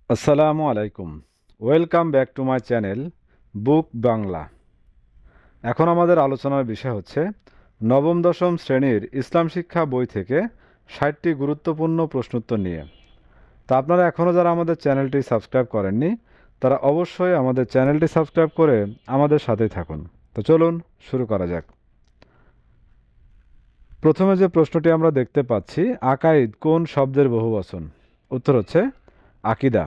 আসসালামু আলাইকুম। Welcome back to my channel Book Bangla. এখন আমাদের আলোচনার বিষয় হচ্ছে নবম দশম শ্রেণীর ইসলাম শিক্ষা বই থেকে 60টি গুরুত্বপূর্ণ প্রশ্নোত্তর নিয়ে। তা আপনারা এখনও যারা আমাদের চ্যানেলটি সাবস্ক্রাইব করেননি তারা অবশ্যই আমাদের চ্যানেলটি সাবস্ক্রাইব করে আমাদের সাথেই থাকুন। তো চলুন শুরু করা যাক। প্রথমে যে প্রশ্নটি আমরা দেখতে পাচ্ছি, আকাইদ কোন শব্দের বহুবচন? উত্তর হচ্ছে আকিদা।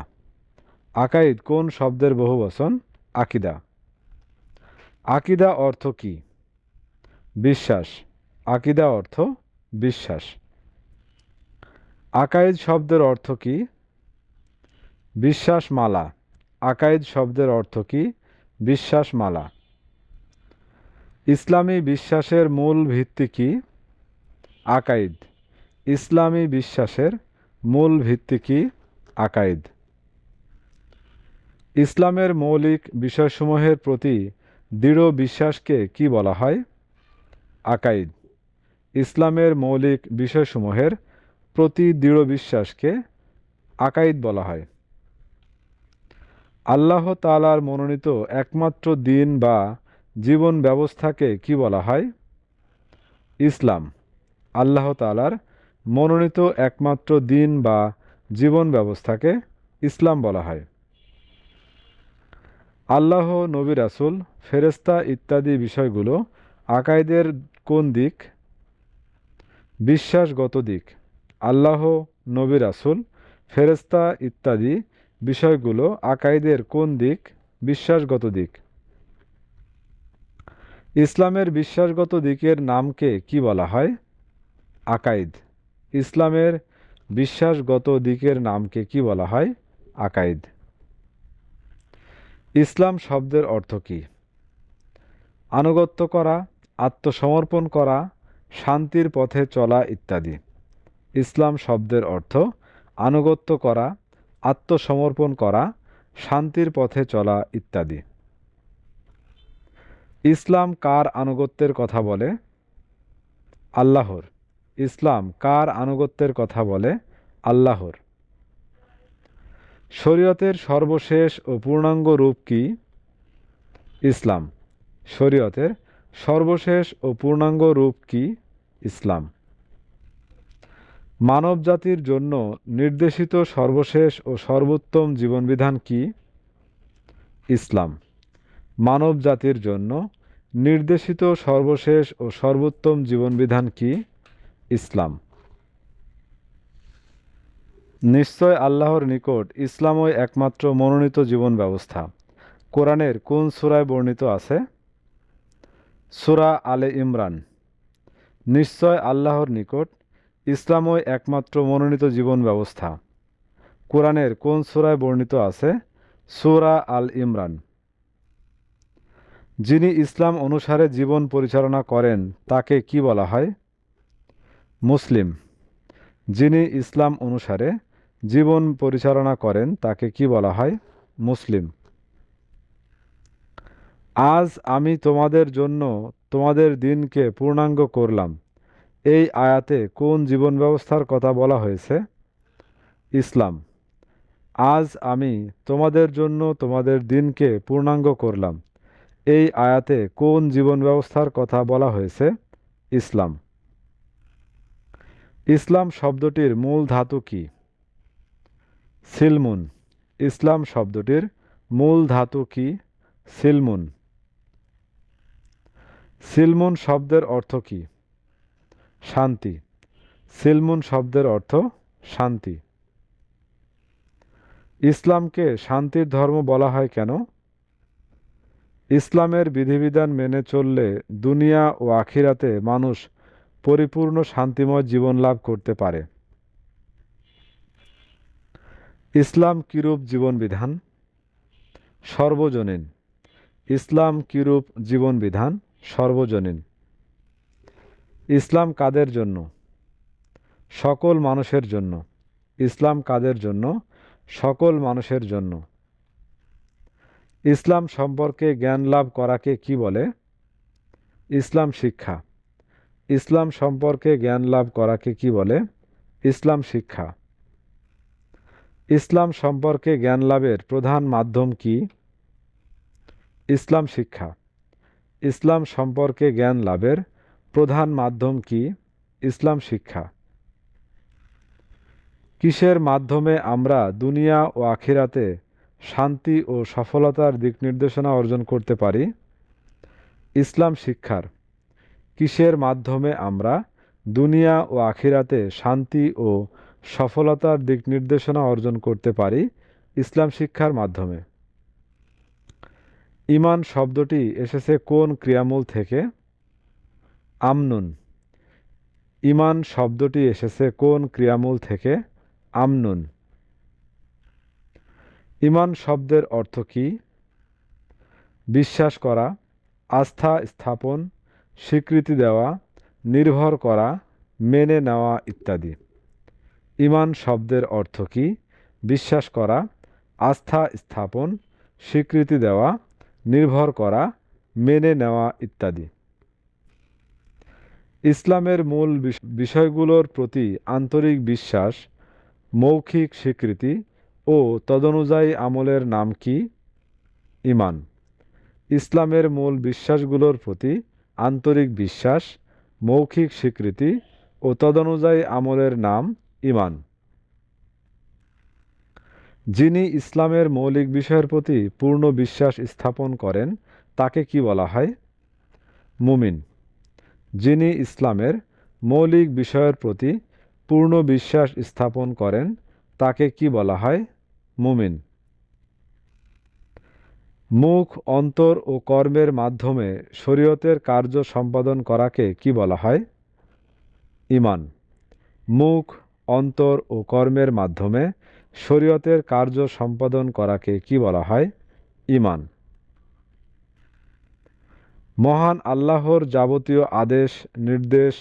আকাইদ কোন শব্দের বহুবচন? আকিদা। আকিদা অর্থ কি? বিশ্বাস। আকিদা অর্থ বিশ্বাস। আকাইদ শব্দের অর্থ কি? বিশ্বাস মালা। আকাইদ শব্দের অর্থ কি? বিশ্বাস মালা। ইসলামী বিশ্বাসের মূল ভিত্তি কি? আকাইদ। ইসলামী বিশ্বাসের মূল ভিত্তি কি? আকাইদ। ইসলামের মৌলিক বিষয়সমূহের প্রতি দৃঢ় বিশ্বাসকে কি বলা হয়? আকাইদ। ইসলামের মৌলিক বিষয়সমূহের প্রতি দৃঢ় বিশ্বাসকে আকাইদ বলা হয়। আল্লাহ তাআলার মনোনীত একমাত্র দিন বা জীবন ব্যবস্থাকে কি বলা হয়? ইসলাম। আল্লাহ তাআলার মনোনীত একমাত্র দিন বা জীবন ব্যবস্থাকে ইসলাম বলা হয়। আল্লাহ, নবী রাসূল, ফেরেশতা ইত্যাদি বিষয়গুলো আকাইদের কোন দিক? বিশ্বাসগত দিক। আল্লাহ, নবী রাসূল, ফেরেশতা ইত্যাদি বিষয়গুলো আকাইদের কোন দিক? বিশ্বাসগত দিক। ইসলামের বিশ্বাসগত দিকের নামকে কি বলা হয়? আকাইদ। ইসলামের বিশ্বাসগত দিকের নামকে কি বলা হয়? আকাইদ। ইসলাম শব্দের অর্থ কি? আনুগত্য করা, আত্মসমর্পণ করা, শান্তির পথে চলা ইত্যাদি। ইসলাম শব্দের অর্থ আনুগত্য করা, আত্মসমর্পণ করা, শান্তির পথে চলা ইত্যাদি। ইসলাম কার আনুগত্যের কথা বলে? আল্লাহর। ইসলাম কার আনুগত্যের কথা বলে? আল্লাহর। শরীয়তের সর্বশেষ ও পূর্ণাঙ্গ রূপ কি? ইসলাম। শরীয়তের সর্বশেষ ও পূর্ণাঙ্গ রূপ কি? ইসলাম। মানবজাতির জন্য নির্দেশিত সর্বশেষ ও সর্বোত্তম জীবনবিধান কি? ইসলাম। মানবজাতির জন্য নির্দেশিত সর্বশেষ ও সর্বোত্তম জীবনবিধান কি? ইসলাম। নিশ্চয় আল্লাহর নিকট ইসলামই একমাত্র মনোনীত জীবন ব্যবস্থা। কোরআনের কোন সূরায় বর্ণিত আছে? সূরা আলে ইমরান। নিশ্চয় আল্লাহর নিকট ইসলামই একমাত্র মনোনীত জীবন ব্যবস্থা। কোরআনের কোন সূরায় বর্ণিত আছে? সূরা আল ইমরান। যিনি ইসলাম অনুসারে জীবন পরিচালনা করেন তাকে কি বলা হয়? মুসলিম। যিনি ইসলাম অনুসারে জীবন পরিচালনা করেন তাকে কি বলা হয়? মুসলিম। আজ আমি তোমাদের জন্য তোমাদের দিনকে পূর্ণাঙ্গ করলাম, এই আয়াতে কোন জীবন ব্যবস্থার কথা বলা হয়েছে? ইসলাম। আজ আমি তোমাদের জন্য তোমাদের দিনকে পূর্ণাঙ্গ করলাম, এই আয়াতে কোন জীবন ব্যবস্থার কথা বলা হয়েছে? ইসলাম। ইসলাম শব্দটির মূল ধাতু কি? সিলমুন। ইসলাম শব্দটির মূল ধাতু কি? সিলমুন। সিলমুন শব্দের অর্থ কি? শান্তি। সিলমুন শব্দের অর্থ শান্তি। ইসলামকে শান্তির ধর্ম বলা হয় কেন? ইসলামের বিধিবিধান মেনে চললে দুনিয়া ও আখিরাতে মানুষ পরিপূর্ণ শান্তিময় জীবন লাভ করতে পারে। ইসলাম কিরূপ জীবনবিধান? সর্বজনীন। ইসলাম কিরূপ জীবনবিধান? সর্বজনীন। ইসলাম কাদের জন্য? সকল মানুষের জন্য। ইসলাম কাদের জন্য? সকল মানুষের জন্য। ইসলাম সম্পর্কে জ্ঞান লাভ করাকে কি বলে? ইসলাম শিক্ষা। ইসলাম সম্পর্কে জ্ঞান লাভ করাকে কি বলে? ইসলাম শিক্ষা। ইসলাম সম্পর্কে জ্ঞান লাভের প্রধান মাধ্যম কি? ইসলাম শিক্ষা। ইসলাম সম্পর্কে জ্ঞান লাভের প্রধান মাধ্যম কি? ইসলাম শিক্ষা। কিসের মাধ্যমে আমরা দুনিয়া ও আখিরাতে শান্তি ও সফলতার দিক নির্দেশনা অর্জন করতে পারি? ইসলাম শিক্ষার। কিসের মাধ্যমে আমরা দুনিয়া ও আখিরাতে শান্তি ও সফলতার দিক নির্দেশনা অর্জন করতে পারি? ইসলাম শিক্ষার মাধ্যমে। ঈমান শব্দটি এসেছে কোন ক্রিয়ামূল থেকে? আমনুন। ঈমান শব্দটি এসেছে কোন ক্রিয়ামূল থেকে? আমনুন। ঈমান শব্দের অর্থ কী? বিশ্বাস করা, আস্থা স্থাপন, স্বীকৃতি দেওয়া, নির্ভর করা, মেনে নেওয়া ইত্যাদি। ঈমান শব্দের অর্থ কী? বিশ্বাস করা, আস্থা স্থাপন, স্বীকৃতি দেওয়া, নির্ভর করা, মেনে নেওয়া ইত্যাদি। ইসলামের মূল বিষয়গুলোর প্রতি আন্তরিক বিশ্বাস, মৌখিক স্বীকৃতি ও তদনুযায়ী আমলের নাম কি? ঈমান। ইসলামের মূল বিশ্বাসগুলোর প্রতি আন্তরিক বিশ্বাস, মৌখিক স্বীকৃতি ও তদনুযায়ী আমলের নাম ঈমান। যিনি ইসলামের মৌলিক বিষয়ের প্রতি পূর্ণ বিশ্বাস স্থাপন করেন তাকে কি বলা হয়? মুমিন। যিনি ইসলামের মৌলিক বিষয়ের প্রতি পূর্ণ বিশ্বাস স্থাপন করেন তাকে কি বলা হয়? মুমিন। মুখ, অন্তর ও কর্মের মাধ্যমে শরীয়তের কার্য সম্পাদন করাকে কি বলা হয়? ঈমান। মুখ, অন্তর ও কর্মের মাধ্যমে শরীয়তের কার্য সম্পাদন করাকে কি বলা হয়? ঈমান। মহান আল্লাহর যাবতীয় আদেশ নির্দেশ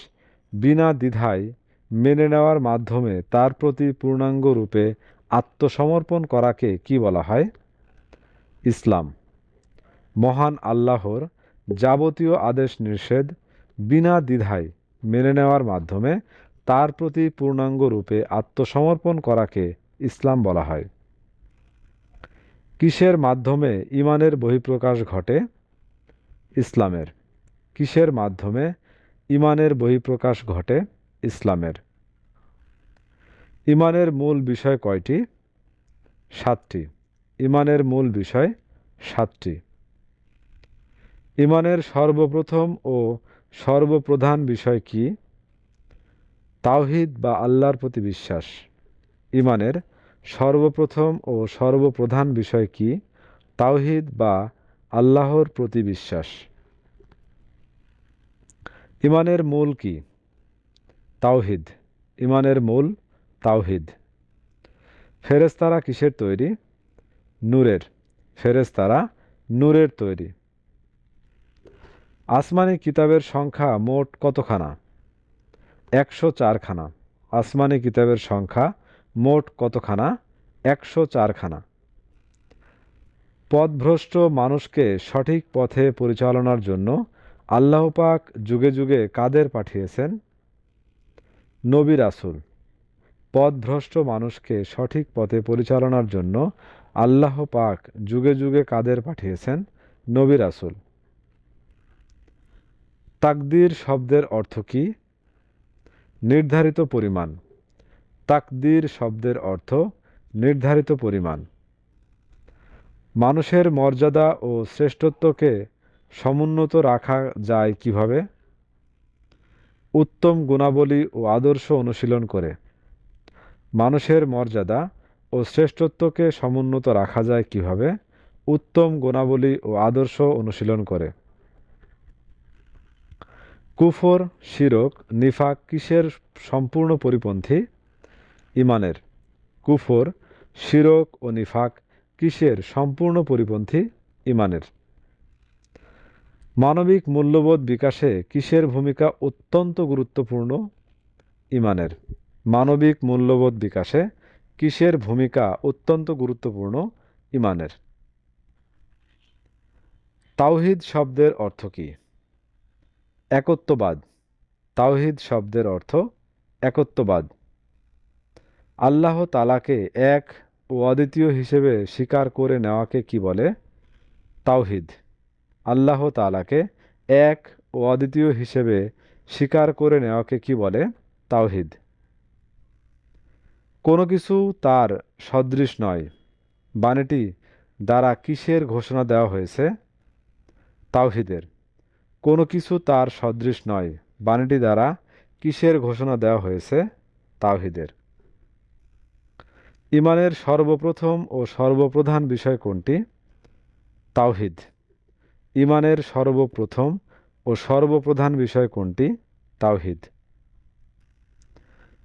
বিনা দ্বিধায় মেনে নেওয়ার মাধ্যমে তার প্রতি পূর্ণাঙ্গ রূপে আত্মসমর্পণ করাকে কি বলা হয়? ইসলাম। মহান আল্লাহর যাবতীয় আদেশ নিষেধ বিনা দ্বিধায় মেনে নেওয়ার মাধ্যমে তার প্রতি পূর্ণাঙ্গ রূপে আত্মসমর্পণ করাকে ইসলাম বলা হয়। কিসের মাধ্যমে ঈমানের বহিঃপ্রকাশ ঘটে? ইসলামের। কিসের মাধ্যমে ঈমানের বহিঃপ্রকাশ ঘটে? ইসলামের। ঈমানের মূল বিষয় কয়টি? 7টি। ঈমানের মূল বিষয় 7টি। ঈমানের সর্বপ্রথম ও সর্বপ্রধান বিষয় কি? তাওহীদ বা আল্লাহর প্রতি বিশ্বাস। ঈমানের সর্বপ্রথম ও সর্বপ্রধান বিষয় কি? তাওহীদ বা আল্লাহর প্রতি বিশ্বাস। ঈমানের মূল কি? তাওহীদ। ঈমানের মূল তাওহীদ। ফেরেশতারা কিসের তৈরি? নূরের। ফেরেশতারা নূরের তৈরি। আসমানি কিতাবের সংখ্যা মোট কতখানা? 104 খানা। আসমানি কিতাবের সংখ্যা মোট কতখানা? 104 খানা। পথভ্রষ্ট মানুষকে সঠিক পথে পরিচালনার জন্য আল্লাহ পাক যুগে যুগে কাদের পাঠিয়েছেন? নবী রাসূল। পথভ্রষ্ট মানুষকে সঠিক পথে পরিচালনার জন্য আল্লাহ পাক যুগে যুগে কাদের পাঠিয়েছেন? নবী রাসূল। তাকদীর শব্দের অর্থ কী? নির্ধারিত পরিমাণ। তাকদীর শব্দের অর্থ নির্ধারিত পরিমাণ। মানুষের মর্যাদা ও শ্রেষ্ঠত্বকে সমুন্নত রাখা যায় কিভাবে? উত্তম গুণাবলী ও আদর্শ অনুশীলন করে। মানুষের মর্যাদা ও শ্রেষ্ঠত্বকে সমুন্নত রাখা যায় কিভাবে? উত্তম গুণাবলী ও আদর্শ অনুশীলন করে। কুফর, শিরক, নিফাক কিসের সম্পূর্ণ পরিপন্থী? ঈমানের। কুফর, শিরক ও নিফাক কিসের সম্পূর্ণ পরিপন্থী? ঈমানের। মানবিক মূল্যবোধ বিকাশে কিসের ভূমিকা অত্যন্ত গুরুত্বপূর্ণ? ঈমানের। মানবিক মূল্যবোধ বিকাশে কিসের ভূমিকা অত্যন্ত গুরুত্বপূর্ণ? ঈমানের। তাওহীদ শব্দের অর্থ কী? একত্ববাদ। তাওহীদ শব্দের অর্থ একত্ববাদ। আল্লাহ তাআলাকে এক ও অদ্বিতীয় হিসেবে স্বীকার করে নেওয়াকে কি বলে? তাওহীদ। আল্লাহ তাআলাকে এক ও অদ্বিতীয় হিসেবে স্বীকার করে নেওয়াকে কি বলে? তাওহীদ। কোনো কিছু তার সদৃশ নয় বাণীটি দ্বারা কিসের ঘোষণা দেওয়া হয়েছে? তাওহীদের। কোনো কিছু তার সদৃশ নয় বাণীটি দ্বারা কিসের ঘোষণা দেওয়া হয়েছে? তাওহীদের। ঈমানের সর্বপ্রথম ও সর্বপ্রধান বিষয় কোনটি? তাওহীদ। ঈমানের সর্বপ্রথম ও সর্বপ্রধান বিষয় কোনটি? তাওহীদ।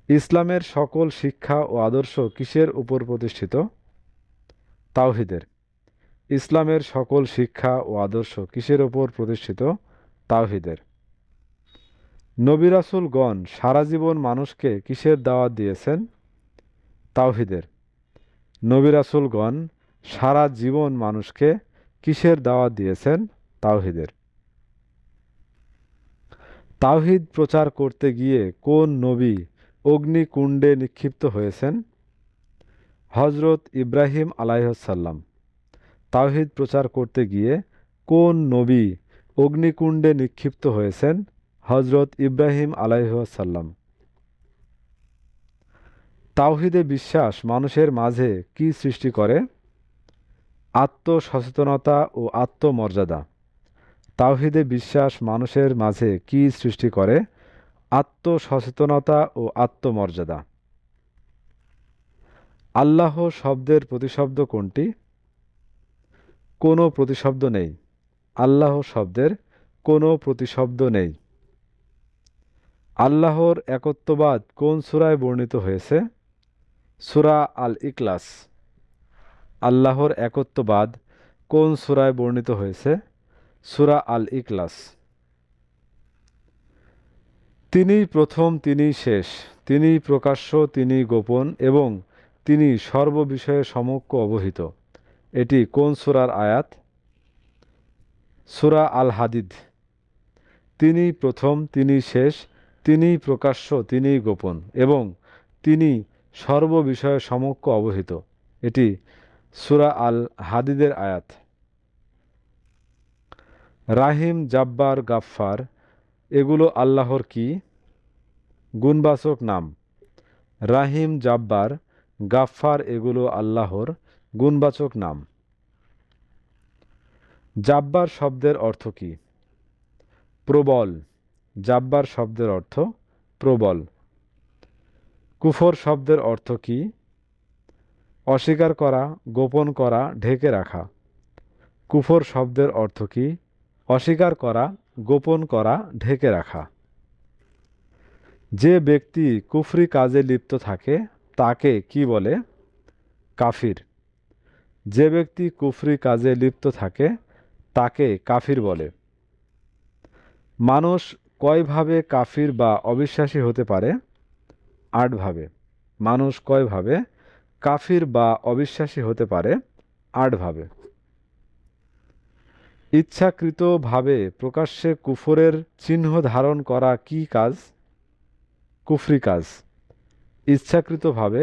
ইসলামের সকল শিক্ষা ও আদর্শ কিসের উপর প্রতিষ্ঠিত? তাওহীদের। ইসলামের সকল শিক্ষা ও আদর্শ কিসের উপর প্রতিষ্ঠিত? তাওহীদের। নবী রাসূলগণ সারা জীবন মানুষকে কিসের দাওয়াত দিয়েছেন? তাওহীদের। নবী রাসূলগণ সারা জীবন মানুষকে কিসের দাওয়াত দিয়েছেন? তাওহীদের। তাওহীদ প্রচার করতে গিয়ে কোন নবী অগ্নিকুণ্ডে নিক্ষিপ্ত হয়েছেন? হযরত ইব্রাহিম আলাইহিসসালাম। তাওহীদ প্রচার করতে গিয়ে কোন নবী অগ্নিকুণ্ডে নিক্ষিপ্ত হয়েছেন? হযরত ইব্রাহিম আলাইহিসসালাম। তাওহীদে বিশ্বাস মানুষের মাঝে কি সৃষ্টি করে? আত্মসচেতনতা ও আত্মমর্যাদা। তাওহীদে বিশ্বাস মানুষের মাঝে কি সৃষ্টি করে? আত্মসচেতনতা ও আত্মমর্যাদা। আল্লাহ শব্দের প্রতিশব্দ কোনটি? কোনো প্রতিশব্দ নেই। আল্লাহ শব্দের কোনো প্রতিশব্দ নেই। আল্লাহর একত্ববাদ কোন সূরায় বর্ণিত হয়েছে? সূরা আল ইখলাস। আল্লাহর একত্ববাদ কোন সূরায় বর্ণিত হয়েছে? সূরা আল ইখলাস। তিনিই প্রথম, তিনিই শেষ, তিনিই প্রকাশ্য, তিনিই গোপন এবং তিনি সর্ববিষয়ে সমক্ষ অবহিত। এটি কোন সূরার আয়াত? সূরা আল হাদিদ। তিনিই প্রথম, তিনিই শেষ, তিনিই প্রকাশ্য, তিনিই গোপন এবং তিনি সর্ববিষয়ে সমক্ষ অবহিত। এটি সূরা আল হাদিদের আয়াত। রাহিম, জাব্বার, গাফফার এগুলো আল্লাহর কি? গুণবাচক নাম। রাহিম, জাব্বার, গাফফার এগুলো আল্লাহর গুণবাচক নাম। জাব্বার শব্দের অর্থ কি? প্রবল। জাব্বার শব্দের অর্থ প্রবল। কুফর শব্দের অর্থ কি? অস্বীকার করা, গোপন করা, ঢেকে রাখা। কুফর শব্দের অর্থ কি? অস্বীকার করা, গোপন করা, ঢেকে রাখা। যে ব্যক্তি কুফরি কাজে লিপ্ত থাকে তাকে কি বলে? কাফির। যে ব্যক্তি কুফরি কাজে লিপ্ত থাকে তাকে কাফির বলে। মানুষ কয়ভাবে কাফির বা অবিশ্বাসী হতে পারে? ৮ ভাবে। মানুষ কয়ভাবে কাফির বা অবিশ্বাসী হতে পারে? ৮ ভাবে। ইচ্ছাকৃতভাবে প্রকাশ্যে কুফরের চিহ্ন ধারণ করা কি কাজ? কুফরি কাজ। ইচ্ছাকৃতভাবে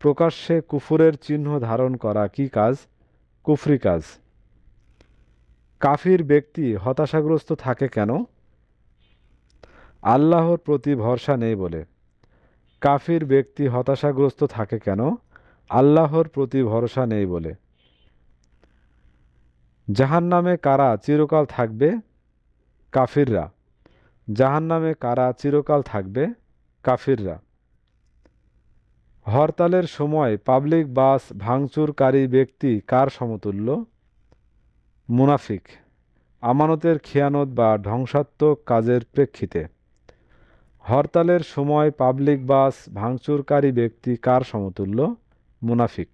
প্রকাশ্যে কুফরের চিহ্ন ধারণ করা কি কাজ? কুফরি কাজ। কাফির ব্যক্তি হতাশাগ্রস্ত থাকে কেন? আল্লাহর প্রতি ভরসা নেই বলে। কাফির ব্যক্তি হতাশাগ্রস্ত থাকে কেন? আল্লাহর প্রতি ভরসা নেই বলে। জাহান্নামে কারা চিরকাল থাকবে? কাফিররা। জাহান্নামে কারা চিরকাল থাকবে? কাফিররা। হরতালের সময় পাবলিক বাস ভাঙচুরকারী ব্যক্তি কার সমতুল্য? মুনাফিক। আমানতের খেয়ানত বা ধ্বংসাত্মক কাজের প্রেক্ষিতে। হরতালের সময় পাবলিক বাস ভাঙচুরকারী ব্যক্তি কার সমতুল্য? মুনাফিক।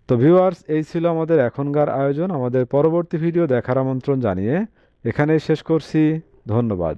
তো ভিউয়ার্স, এই ছিল আমাদের এখনকার আয়োজন। আমাদের পরবর্তী ভিডিও দেখার আমন্ত্রণ জানিয়ে এখানেই শেষ করছি। ধন্যবাদ।